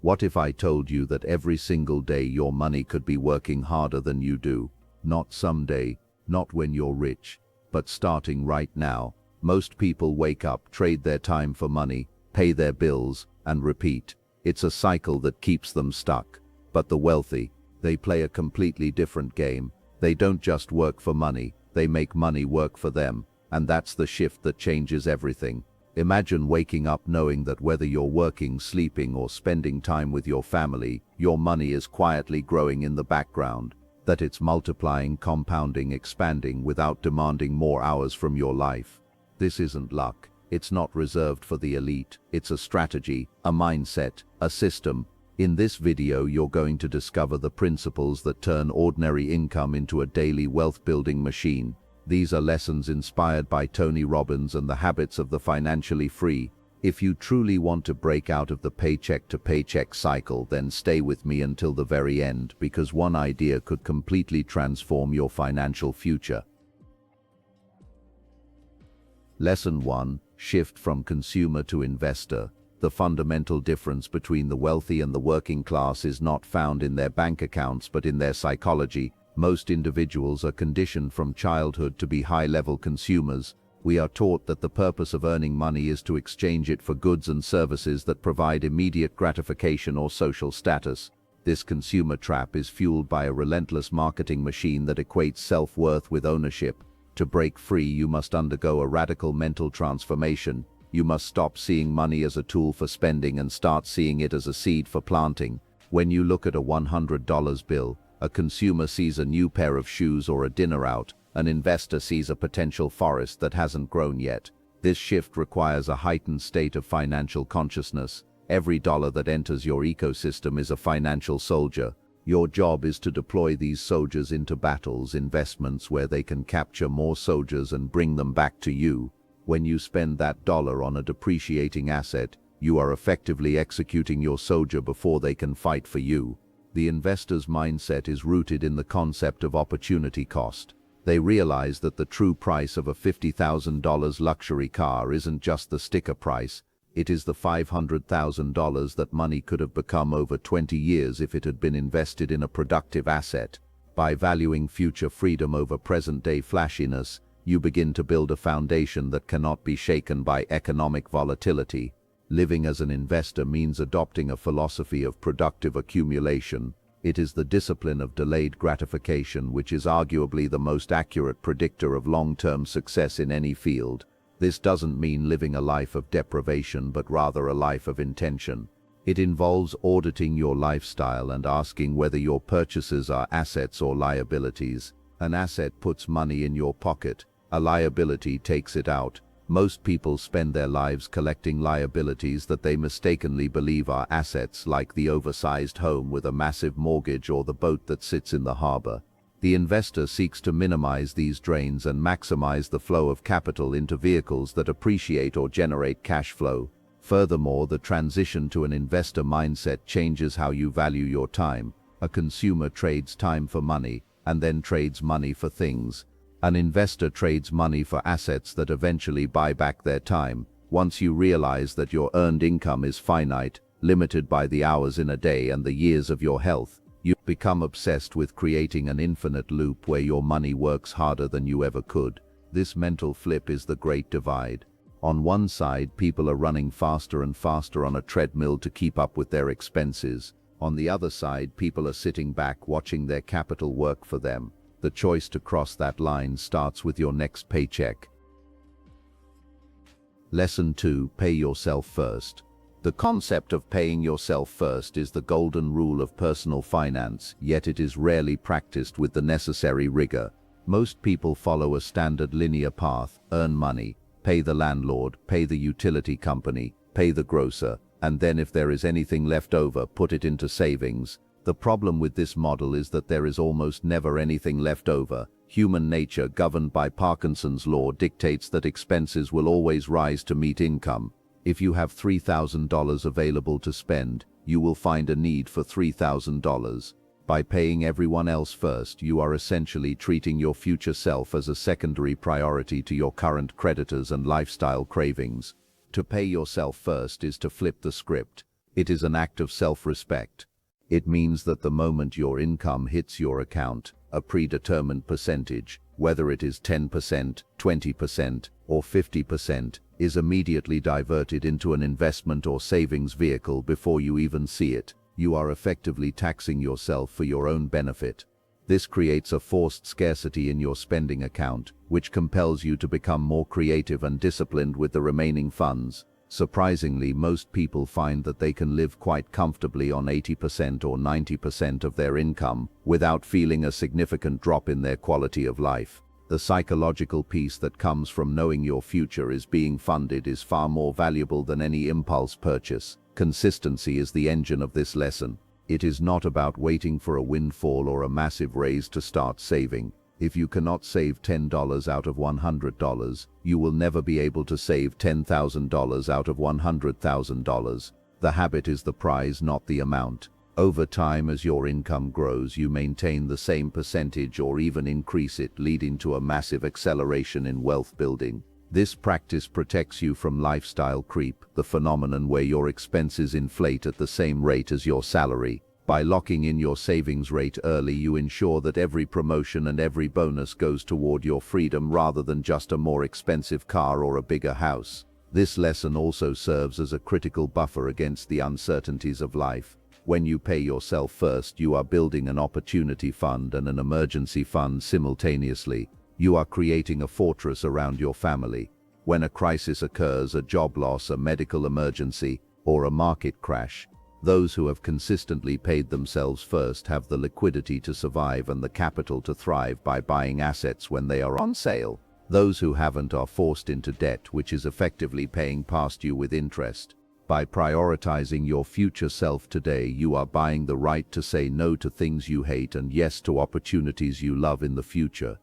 What if I told you that every single day your money could be working harder than you do? Not someday, not when you're rich, but starting right now. Most people wake up, trade their time for money, pay their bills, and repeat. It's a cycle that keeps them stuck. But the wealthy, they play a completely different game. They don't just work for money, they make money work for them. And that's the shift that changes everything. Imagine waking up knowing that whether you're working, sleeping, or spending time with your family, your money is quietly growing in the background. That it's multiplying, compounding, expanding without demanding more hours from your life. This isn't luck. It's not reserved for the elite. It's a strategy, a mindset, a system. In this video, you're going to discover the principles that turn ordinary income into a daily wealth-building machine. These are lessons inspired by Tony Robbins and the habits of the financially free. If you truly want to break out of the paycheck-to-paycheck cycle, then stay with me until the very end, because one idea could completely transform your financial future. Lesson 1. Shift from consumer to investor. The fundamental difference between the wealthy and the working class is not found in their bank accounts but in their psychology. Most individuals are conditioned from childhood to be high-level consumers. We are taught that the purpose of earning money is to exchange it for goods and services that provide immediate gratification or social status. This consumer trap is fueled by a relentless marketing machine that equates self-worth with ownership. To break free, you must undergo a radical mental transformation. You must stop seeing money as a tool for spending and start seeing it as a seed for planting. When you look at a $100 bill, a consumer sees a new pair of shoes or a dinner out. An investor sees a potential forest that hasn't grown yet. This shift requires a heightened state of financial consciousness. Every dollar that enters your ecosystem is a financial soldier. Your job is to deploy these soldiers into battles, investments where they can capture more soldiers and bring them back to you. When you spend that dollar on a depreciating asset, you are effectively executing your soldier before they can fight for you. The investor's mindset is rooted in the concept of opportunity cost. They realize that the true price of a $50,000 luxury car isn't just the sticker price, it is the $500,000 that money could have become over 20 years if it had been invested in a productive asset. By valuing future freedom over present-day flashiness, you begin to build a foundation that cannot be shaken by economic volatility. Living as an investor means adopting a philosophy of productive accumulation. It is the discipline of delayed gratification which is arguably the most accurate predictor of long-term success in any field. This doesn't mean living a life of deprivation but rather a life of intention. It involves auditing your lifestyle and asking whether your purchases are assets or liabilities. An asset puts money in your pocket, a liability takes it out. Most people spend their lives collecting liabilities that they mistakenly believe are assets, like the oversized home with a massive mortgage or the boat that sits in the harbor. The investor seeks to minimize these drains and maximize the flow of capital into vehicles that appreciate or generate cash flow. Furthermore, the transition to an investor mindset changes how you value your time. A consumer trades time for money, and then trades money for things. An investor trades money for assets that eventually buy back their time. Once you realize that your earned income is finite, limited by the hours in a day and the years of your health, you become obsessed with creating an infinite loop where your money works harder than you ever could. This mental flip is the great divide. On one side, people are running faster and faster on a treadmill to keep up with their expenses. On the other side, people are sitting back watching their capital work for them. The choice to cross that line starts with your next paycheck. Lesson 2. Pay yourself first. The concept of paying yourself first is the golden rule of personal finance, yet it is rarely practiced with the necessary rigor. Most people follow a standard linear path: earn money, pay the landlord, pay the utility company, pay the grocer, and then if there is anything left over, put it into savings. The problem with this model is that there is almost never anything left over. Human nature, governed by Parkinson's law, dictates that expenses will always rise to meet income. If you have $3,000 available to spend, you will find a need for $3,000. By paying everyone else first, you are essentially treating your future self as a secondary priority to your current creditors and lifestyle cravings. To pay yourself first is to flip the script. It is an act of self-respect. It means that the moment your income hits your account, a predetermined percentage, whether it is 10%, 20%, or 50%, is immediately diverted into an investment or savings vehicle before you even see it. You are effectively taxing yourself for your own benefit. This creates a forced scarcity in your spending account, which compels you to become more creative and disciplined with the remaining funds. Surprisingly, most people find that they can live quite comfortably on 80% or 90% of their income without feeling a significant drop in their quality of life. The psychological peace that comes from knowing your future is being funded is far more valuable than any impulse purchase. Consistency is the engine of this lesson. It is not about waiting for a windfall or a massive raise to start saving. If you cannot save $10 out of $100, you will never be able to save $10,000 out of $100,000. The habit is the prize, not the amount. Over time, as your income grows, you maintain the same percentage or even increase it, leading to a massive acceleration in wealth building. This practice protects you from lifestyle creep, the phenomenon where your expenses inflate at the same rate as your salary. By locking in your savings rate early, you ensure that every promotion and every bonus goes toward your freedom rather than just a more expensive car or a bigger house. This lesson also serves as a critical buffer against the uncertainties of life. When you pay yourself first, you are building an opportunity fund and an emergency fund simultaneously. You are creating a fortress around your family. When a crisis occurs, a job loss, a medical emergency, or a market crash, those who have consistently paid themselves first have the liquidity to survive and the capital to thrive by buying assets when they are on sale. Those who haven't are forced into debt, which is effectively paying past you with interest. By prioritizing your future self today, you are buying the right to say no to things you hate and yes to opportunities you love in the future.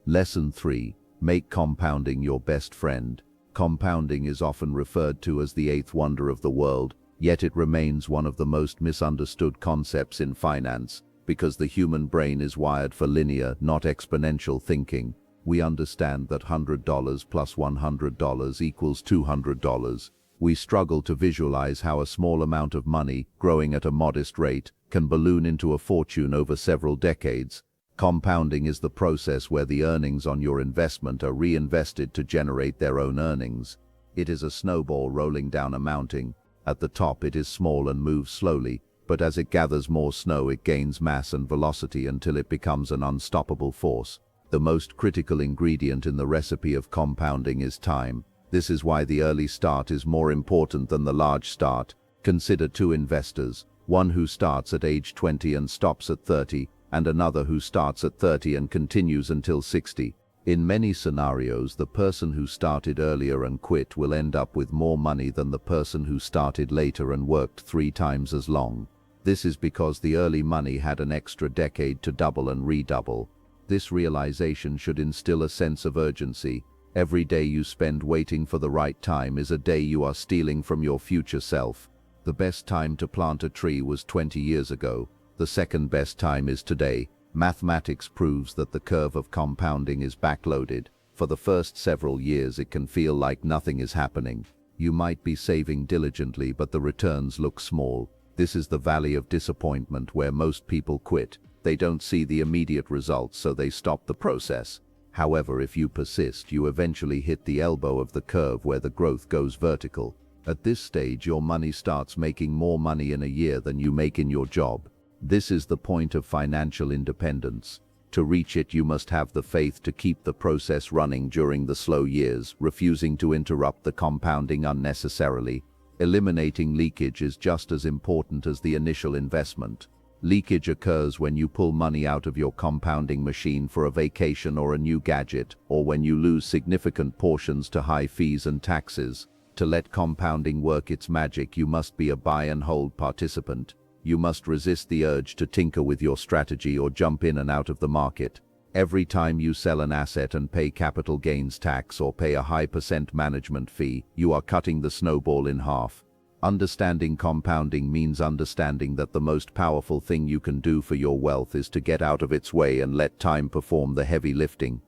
Lesson 3. Make compounding your best friend. Compounding is often referred to as the eighth wonder of the world, yet it remains one of the most misunderstood concepts in finance, because the human brain is wired for linear, not exponential thinking. We understand that $100 plus $100 equals $200. We struggle to visualize how a small amount of money, growing at a modest rate, can balloon into a fortune over several decades. Compounding is the process where the earnings on your investment are reinvested to generate their own earnings. It is a snowball rolling down a mountain. At the top it is small and moves slowly, but as it gathers more snow it gains mass and velocity until it becomes an unstoppable force. The most critical ingredient in the recipe of compounding is time. This is why the early start is more important than the large start. Consider two investors, one who starts at age 20 and stops at 30, and another who starts at 30 and continues until 60. In many scenarios, the person who started earlier and quit will end up with more money than the person who started later and worked 3 times as long. This is because the early money had an extra decade to double and redouble. This realization should instill a sense of urgency. Every day you spend waiting for the right time is a day you are stealing from your future self. The best time to plant a tree was 20 years ago. The second best time is today. Mathematics proves that the curve of compounding is backloaded. For the first several years it can feel like nothing is happening. You might be saving diligently, but the returns look small. This is the valley of disappointment where most people quit. They don't see the immediate results, so they stop the process. However, if you persist, you eventually hit the elbow of the curve where the growth goes vertical. At this stage, your money starts making more money in a year than you make in your job. This is the point of financial independence. To reach it, you must have the faith to keep the process running during the slow years, refusing to interrupt the compounding unnecessarily. Eliminating leakage is just as important as the initial investment. Leakage occurs when you pull money out of your compounding machine for a vacation or a new gadget, or when you lose significant portions to high fees and taxes. To let compounding work its magic, you must be a buy and hold participant. You must resist the urge to tinker with your strategy or jump in and out of the market. Every time you sell an asset and pay capital gains tax or pay a high % management fee, you are cutting the snowball in half. Understanding compounding means understanding that the most powerful thing you can do for your wealth is to get out of its way and let time perform the heavy lifting.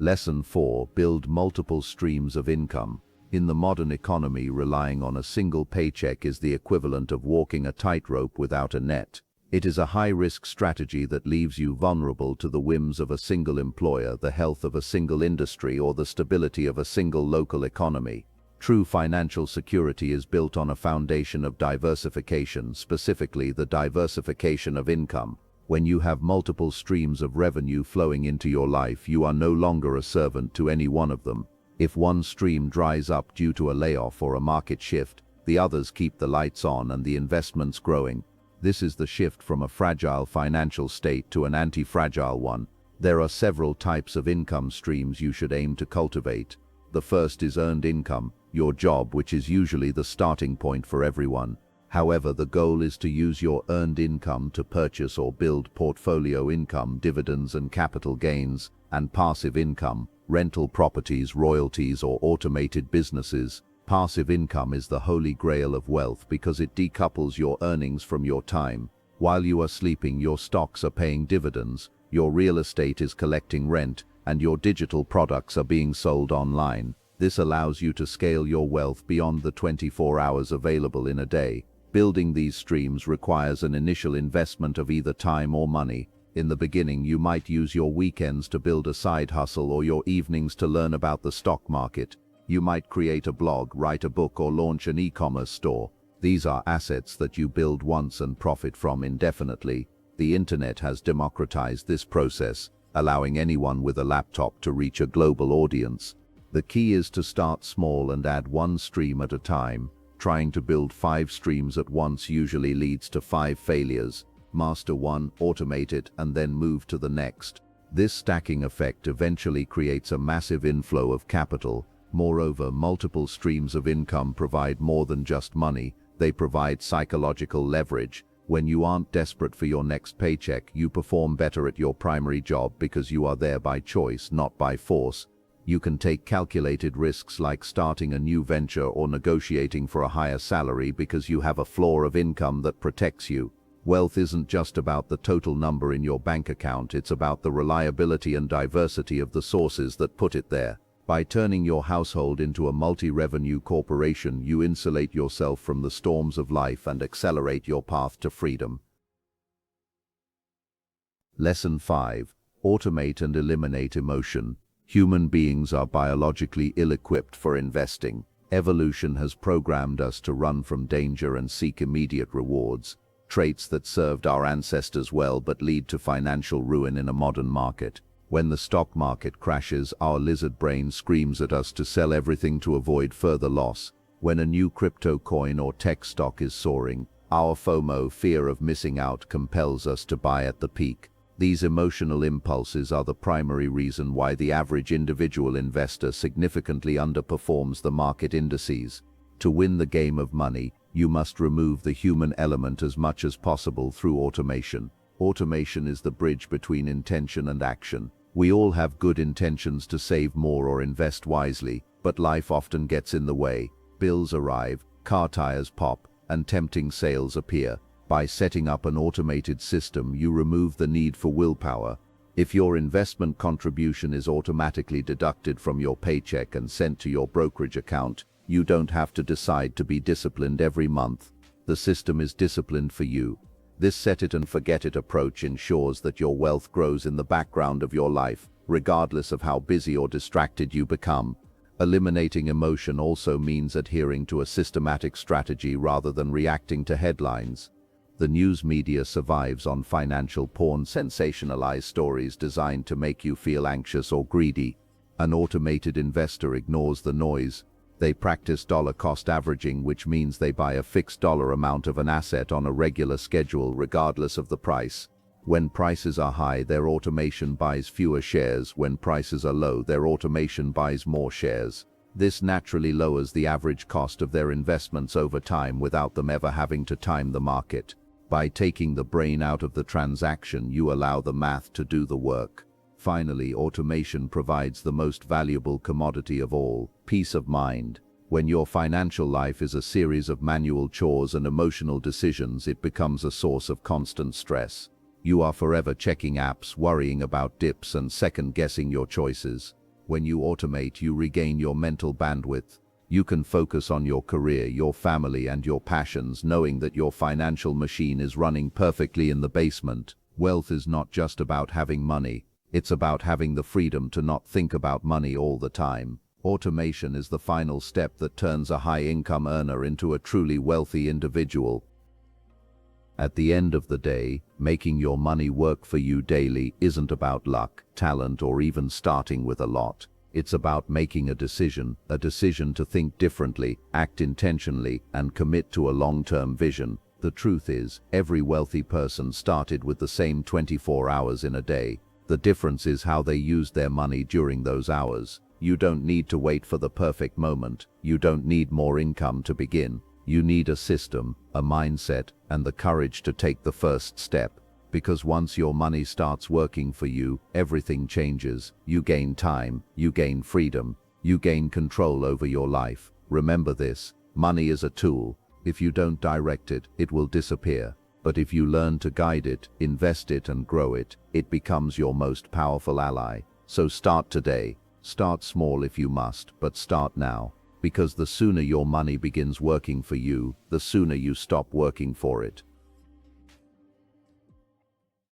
Lesson 4. Build multiple streams of income. In the modern economy, relying on a single paycheck is the equivalent of walking a tightrope without a net. It is a high-risk strategy that leaves you vulnerable to the whims of a single employer, the health of a single industry, or the stability of a single local economy. True financial security is built on a foundation of diversification, specifically the diversification of income. When you have multiple streams of revenue flowing into your life, you are no longer a servant to any one of them. If one stream dries up due to a layoff or a market shift, the others keep the lights on and the investments growing. This is the shift from a fragile financial state to an anti-fragile one. There are several types of income streams you should aim to cultivate. The first is earned income, your job, which is usually the starting point for everyone. However, the goal is to use your earned income to purchase or build portfolio income, dividends and capital gains, and passive income, rental properties, royalties, or automated businesses. Passive income is the holy grail of wealth because it decouples your earnings from your time. While you are sleeping, your stocks are paying dividends, your real estate is collecting rent, and your digital products are being sold online. This allows you to scale your wealth beyond the 24 hours available in a day. Building these streams requires an initial investment of either time or money. In the beginning, you might use your weekends to build a side hustle or your evenings to learn about the stock market. You might create a blog, write a book, or launch an e-commerce store. These are assets that you build once and profit from indefinitely. The internet has democratized this process, allowing anyone with a laptop to reach a global audience. The key is to start small and add one stream at a time. Trying to build 5 streams at once usually leads to 5 failures. Master one, automate it, and then move to the next. This stacking effect eventually creates a massive inflow of capital. Moreover, multiple streams of income provide more than just money. They provide psychological leverage. When you aren't desperate for your next paycheck, you perform better at your primary job because you are there by choice, not by force. You can take calculated risks like starting a new venture or negotiating for a higher salary because you have a floor of income that protects you. Wealth isn't just about the total number in your bank account, it's about the reliability and diversity of the sources that put it there. By turning your household into a multi-revenue corporation, you insulate yourself from the storms of life and accelerate your path to freedom. Lesson 5. Automate and eliminate emotion. Human beings are biologically ill-equipped for investing. Evolution has programmed us to run from danger and seek immediate rewards, traits that served our ancestors well but lead to financial ruin in a modern market. When the stock market crashes, our lizard brain screams at us to sell everything to avoid further loss. When a new crypto coin or tech stock is soaring, our FOMO, fear of missing out, compels us to buy at the peak. These emotional impulses are the primary reason why the average individual investor significantly underperforms the market indices. To win the game of money, you must remove the human element as much as possible through automation. Automation is the bridge between intention and action. We all have good intentions to save more or invest wisely, but life often gets in the way. Bills arrive, car tires pop, and tempting sales appear. By setting up an automated system, you remove the need for willpower. If your investment contribution is automatically deducted from your paycheck and sent to your brokerage account, you don't have to decide to be disciplined every month. The system is disciplined for you. This set-it-and-forget-it approach ensures that your wealth grows in the background of your life, regardless of how busy or distracted you become. Eliminating emotion also means adhering to a systematic strategy rather than reacting to headlines. The news media survives on financial porn, sensationalized stories designed to make you feel anxious or greedy. An automated investor ignores the noise. They practice dollar-cost averaging, which means they buy a fixed dollar amount of an asset on a regular schedule regardless of the price. When prices are high, their automation buys fewer shares. When prices are low, their automation buys more shares. This naturally lowers the average cost of their investments over time without them ever having to time the market. By taking the brain out of the transaction, you allow the math to do the work. Finally, automation provides the most valuable commodity of all, peace of mind. When your financial life is a series of manual chores and emotional decisions, it becomes a source of constant stress. You are forever checking apps, worrying about dips, and second-guessing your choices. When you automate, you regain your mental bandwidth. You can focus on your career, your family, and your passions, knowing that your financial machine is running perfectly in the basement. Wealth is not just about having money. It's about having the freedom to not think about money all the time. Automation is the final step that turns a high-income earner into a truly wealthy individual. At the end of the day, making your money work for you daily isn't about luck, talent, or even starting with a lot. It's about making a decision to think differently, act intentionally, and commit to a long-term vision. The truth is, every wealthy person started with the same 24 hours in a day. The difference is how they used their money during those hours. You don't need to wait for the perfect moment. You don't need more income to begin. You need a system, a mindset, and the courage to take the first step. Because once your money starts working for you, everything changes. You gain time, you gain freedom, you gain control over your life. Remember this, money is a tool. If you don't direct it, it will disappear. But if you learn to guide it, invest it, and grow it, it becomes your most powerful ally. So start today. Start small if you must, but start now. Because the sooner your money begins working for you, the sooner you stop working for it.